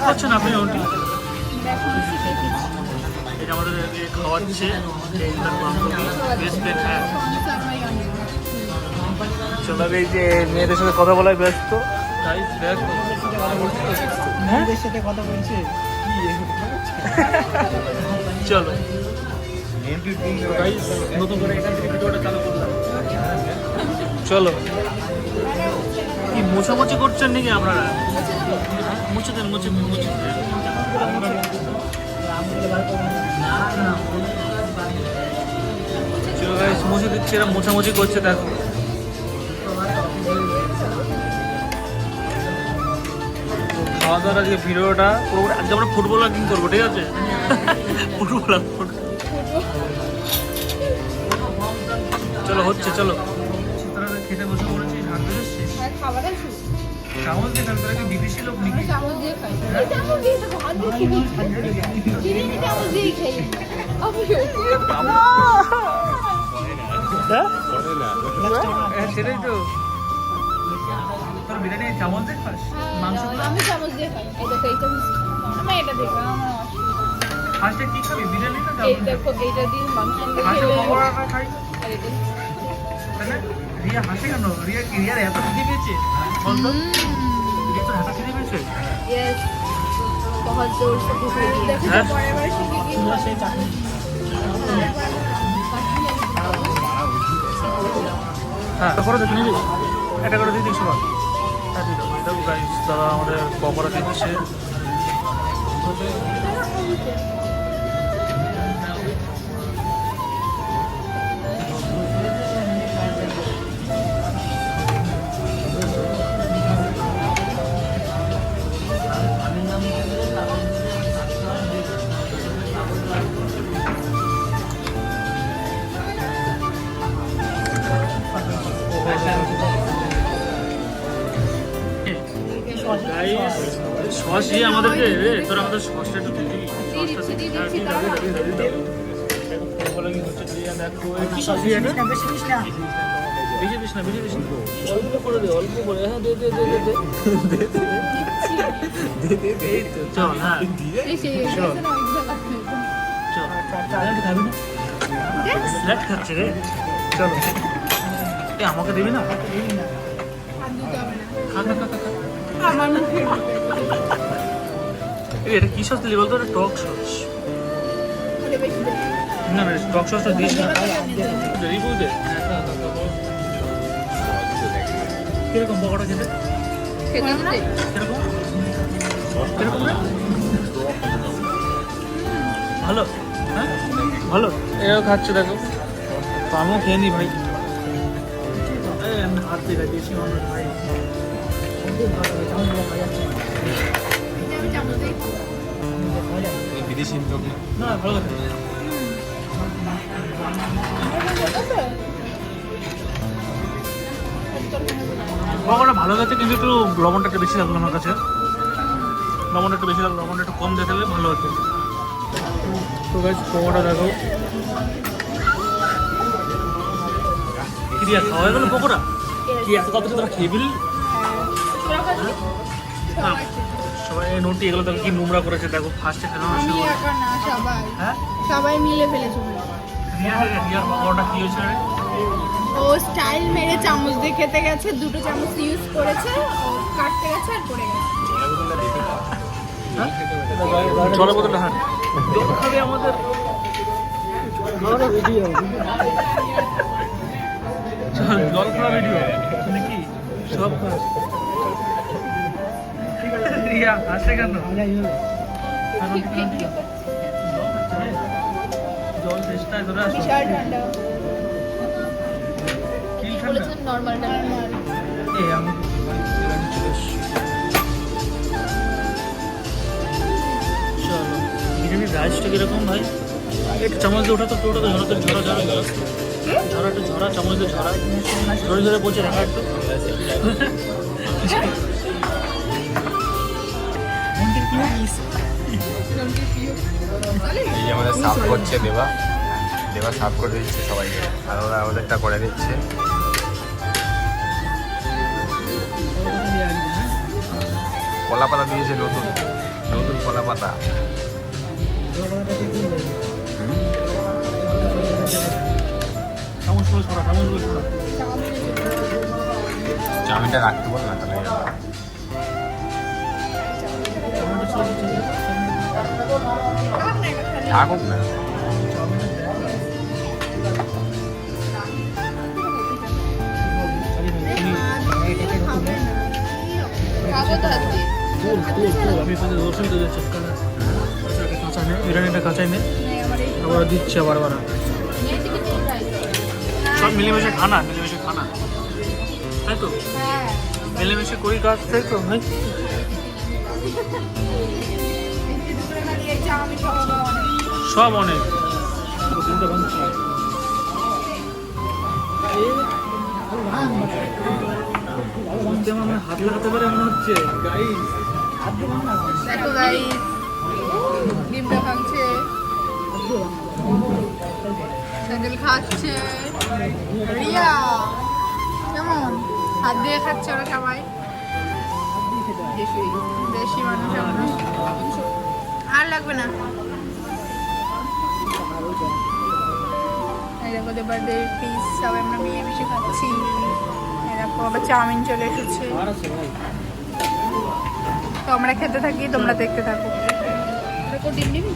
করছেন আপনি ওটি? এটা আমাদের খাওয়াচ্ছে বেস্ট ফ্রেন্ড। হ্যাঁ চলো এই যে মেয়েদের সাথে কথা বলায় ব্যস্ত। মেয়েদের সাথে কথা বলছে চলো নতুন করে এখান থেকে ভিডিওটা চালু করলাম। চলো কি মোছামুছি করছেন নাকি আপনারা? মুছে দেন মুছে দেন মুছে দেন। চলো গাইস মুছে দিচ্ছি, এরা মোছামুছি করছে দেখো। খাওয়া দাওয়ার আজকে ভিডিওটা পুরো আজকে আমরা ফুটবল রাকিং করবো, ঠিক আছে? ফুটবল চলো হচ্ছে চলো খেতে বসে পড়েছি। ধান বেরোচ্ছে চামচ দিয়ে তারপরে কি বিদেশি লোক নাকি? সেটাই তো তোর বিরিয়ানি চামচ দিয়ে খাস? মাংস আমি চামচ দিয়ে খাই। এই দেখো এইটা আমি এটা দেখো আমার ফার্স্টে কি খাবি, বিরিয়ানি না এই চামচ? দেখো এইটা দিয়ে মাংস দিয়ে ফার্স্টে খেলে পকোড়াটা খাই। আর এটা তাহলে রিয়া হাসে কেন? রিয়া কি রিয়ার এত খিদে পেয়েছে? বন্ধ রিয়া তো এত খিদে পেয়েছে। यस बहुत जोर से भूख लगी है। হ্যাঁ পরের বার শিখে কি সেই চাটনি হ্যাঁ করে দেখে নিবি, এটা করে দিয়ে দিস সবার। হ্যাঁ দিয়ে দেবো। এটা গাইস দাদা আমাদের পকোড়া দিচ্ছে। গাইস সস দিয়ে আমাদেরকে তোর আমাদের সসটা একটু দিবি। সসটা দিবি। হ্যাঁ দিবি দিবি দিবি। দেখো বলে কি হচ্ছে দিয়ে দেখো কি সস দিয়ে এটা? বেশি দিস না বেশি দিস না বেশি দিস না, অল্প করে দে অল্প করে। হ্যাঁ দে দে দে দে দে দে দে দে দে চল। হ্যাঁ এই সেই চল না ওইগুলো লাগবে চল খাবি না? স্ল্যাট খাচ্ছে রে। চলো এ আমাকে দিবি না? আর দিতে হবে না খা খা খা খা খা। আমার মুখে এই এটা কি সস দিলি বলতো? এটা টক সস। আরে বেশি দে না না টক সসটা দিস না, রিভিউ দে। কিরকম পকোড়া খেতে? খেতে দিতে কিরকম কিরকম রে? ভালো? হ্যাঁ ভালো। এও খাচ্ছে দেখো, তো আমিও খেয়ে নি ভাই। আমি হাত দিয়ে খাইছি আমরা ভাই। আমি চামচ দিয়ে বিদেশি লোক না। না ভালো লাগে। পকোড়া ভালো গেছে কিন্তু একটু লবণটা একটু বেশি লাগলো আমার কাছে। লবণটা একটু বেশি লাগলো, লবণটা একটু কম দেখলে ভালো হতো। তো গাইস পকোড়া দেখো ক্রিয়া খাওয়া হয়ে গেল পকোড়া। কি এত কত তোরা খেয়ে ফেলি? হ্যাঁ সবাই নোটি এগুলো দেখো কি নোংরা করেছে দেখো। ফার্স্টে খেলো না আমি একা না সবাই হ্যাঁ সবাই মিলে ফেলেছে রিয়ার পকোড়াটা কি হয়েছে রে? ও স্টাইল মেরে চামচ দিয়ে খেতে গেছে, দুটো চামচ ইউজ করেছে, ও কাটতে গেছে আর পড়ে গেছে। জলের বোতলটা হ্যাঁ জল খাবে আমাদের। ভিডিও জল খাওয়া ভিডিও নাকি সব খাস? রিয়া হাসে কেন? জল চেষ্টায় ধরে আসো। বিশাল ঠান্ডা কি ঠান্ডা? বলেছেন নর্মাল ঠান্ডা এ আমি চলো বিরিয়ানির রাইসটা কিরকম ভাই? একটু চামচ দিয়ে ওঠা তো ঝরা তো ঝরা ঝরা ঝরা ঝরা একটু ঝরা চামচ দিয়ে ঝরা ধরে ধরে পচে রাখা একটু। এই যে আমাদের সাফ করছে দেবা, দেবা সাফ করে দিচ্ছে সবাইকে, আর ওরা ওদেরটা করে দিচ্ছে। কলা পাতা দিয়েছে নতুন পাতা। চামচগুলো ছড়া, চামচগুলো ছড়া। চাউমিনটা রাখতে বল না তাহলে। চাউমিনটা ছড়া দিচ্ছে। থাকুক না। আমি এখানে রসুন দিয়ে দিচ্ছি কাঁচা নেই, বিরিয়ানিটা কাঁচাই নেই, আবার দিচ্ছে বারবার। সব মিলেমিশে খানা, মিলেমিশে খানা, তাই তো? মিলেমিশে করি কাজ, তাই তো ভাই? সব অনেক হাত লাগাতে পারে মনে হচ্ছে। দেখো গাইস, ডিমটা ভাঙছে, স্যান্ডেল খাচ্ছে, রিয়া কেমন হাত দিয়ে খাচ্ছে ওরা সবাই, দেশি মানুষ আমরা। আর লাগবে না। এই দেখো বার্থডে পিস সবাই আমরা মিলে মিশে খাচ্ছি। এরকম আবার চাউমিন চলে এসেছে, তো আমরা খেতে থাকি, তোমরা দেখতে থাকো। ডিম নিবি?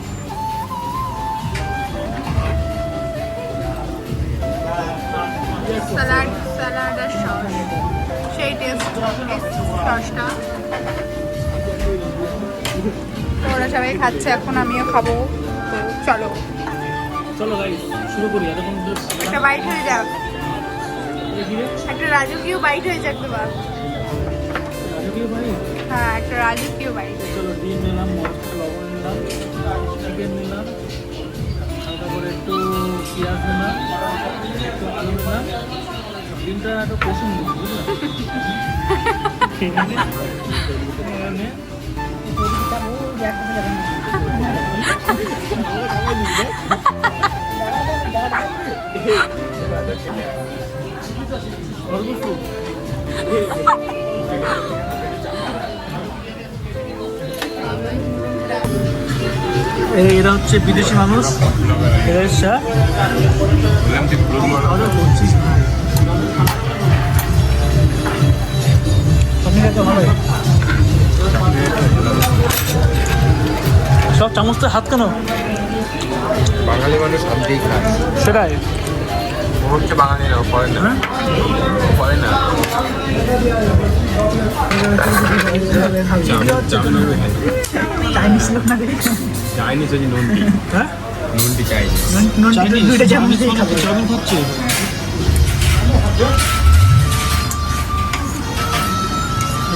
স্যালাড, স্যালাড আর সস, সেই টেস্ট সসটা। ওরা সবাই খাচ্ছে, এখন আমিও খাবো, তো চলো চলো গাইস শুরু করি। এতক্ষণ একটা বাইট হয়ে যাক, একটা রাজকীয় বাইট হয়ে যাক। তোমার হ্যাঁ, একটা রাজকীয় বাইট। চলো ডিম নিলাম, লবণ নিলাম, চিকেন নিলাম, হালকা করে একটু পেঁয়াজ নিলাম, একটু আলু নিলাম, ডিমটা একটু কষুন এরা হচ্ছে বিদেশি মানুষ, এরা এসছে অর্ডার করছিস ভাই। সব চামচতে হাত কেন? বাঙালি মানুষ সব দিয়েই খায়। সেটাই ও হচ্ছে বাঙালি না, ও করে না, ও করে না। চাইনিজ লোক না চাইনিজ হচ্ছে নুনটি, হ্যাঁ নুনটি চাইনিজ। দুইটা চামচ দিয়ে খাবে। চাউমিন খাচ্ছে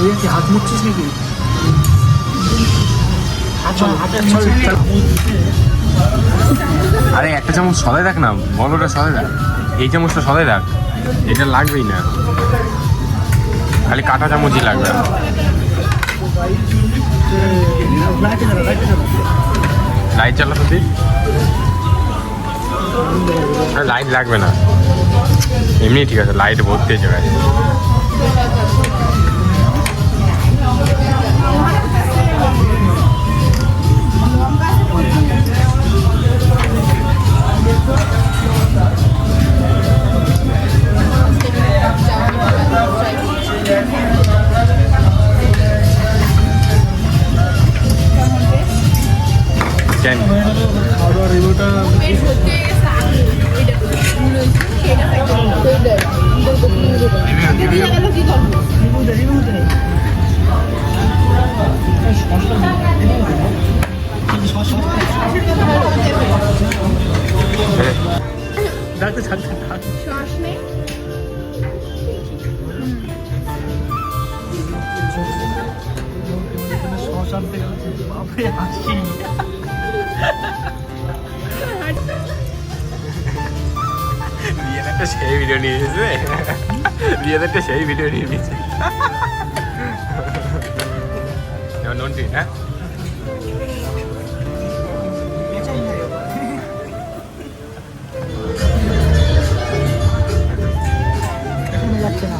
এই কি হাত মুছছিস নাকি? আরে একটা চামচ সদাই রাখ না, বড়টা সদাই রাখ, এই চামচটা সদাই রাখ, এটা লাগবেই না, খালি কাঁটা চামচই লাগবে। লাইট চালাতে দিই, লাইট লাগবে না, এমনি ঠিক আছে, লাইট ভর্তি হয়ে যাবে। কেন খাওয়া রিভিউটা ডাকতে থাকতে সস নেই, সস আনতে গেলে বাপরে হাসি। রিয়েদারটা সেই ভিডিও নিয়ে নিয়েছে, রিয়েদারটা সেই ভিডিও নিয়ে নিয়েছে। এবার নন্টি, হ্যাঁ যাচ্ছে না।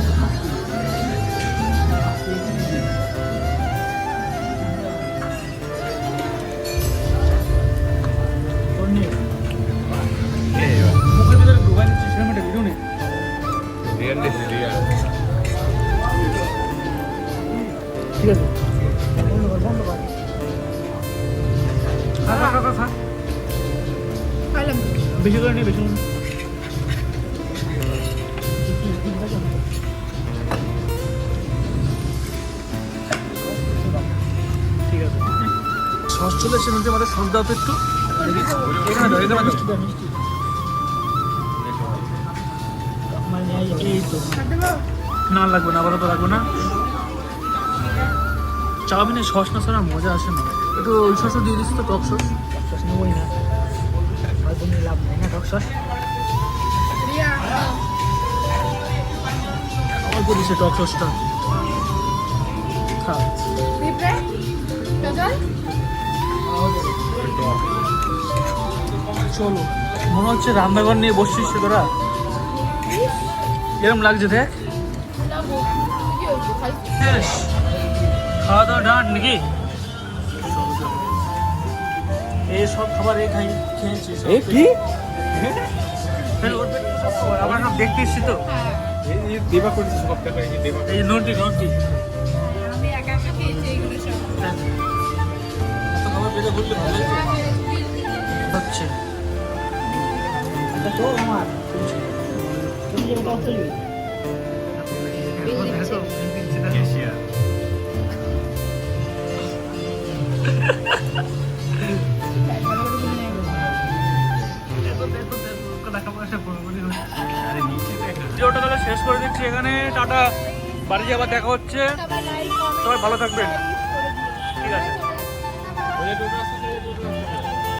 বেশি করে নিই, বেশি করে নিই। ঠিক আছে, সস চলে এসে মধ্যে আমাদের সস দাও তো একটু। এখানে দাও, এখানে দাও। মানে এই তো, না লাগবে না, আপাতত লাগবে না। চাউমিনের সস না ছাড়া মজা আসে না। একটু ওই সসও দিয়ে দিচ্ছি তো, টক সস। সস নেবই না, হয়তো নিয়ে লাভ নেই না টক সস। রিয়া অল্প দিচ্ছে টক সসটা। খা। পিঁপড়ে কাজল চলো, মনে হচ্ছে রান্নাঘর নিয়ে বসছিস তোরা। এরকম লাগছে দেখ। কি হয়েছে খাই শেষ, খাওয়া দাওয়া ডান নাকি? এই সব খাবার খেয়েছি সব। কি হ্যাঁ, ওর পেটে তো সব খাবার। আমরা সব দেখতে এসছি তো। দেবা করেছে সব টাকা, এই দেবা এই নন্টি নন্টি আমি একা একা খেয়েছি এগুলো সব এত খাবার পেটে ভরলে ভালো হচ্ছে। এটা তো আমার তুমি যে ওটা তুলবি ক্যাশিয়ার। আরে নিচে দেখ। ভিডিওটা তাহলে শেষ করে দিচ্ছি এখানে। টাটা, বাড়ি গিয়ে আবার দেখা হচ্ছে। সবাই লাইক কমেন্ট সবাই ভালো থাকবেন। ঠিক আছে। করে দিও।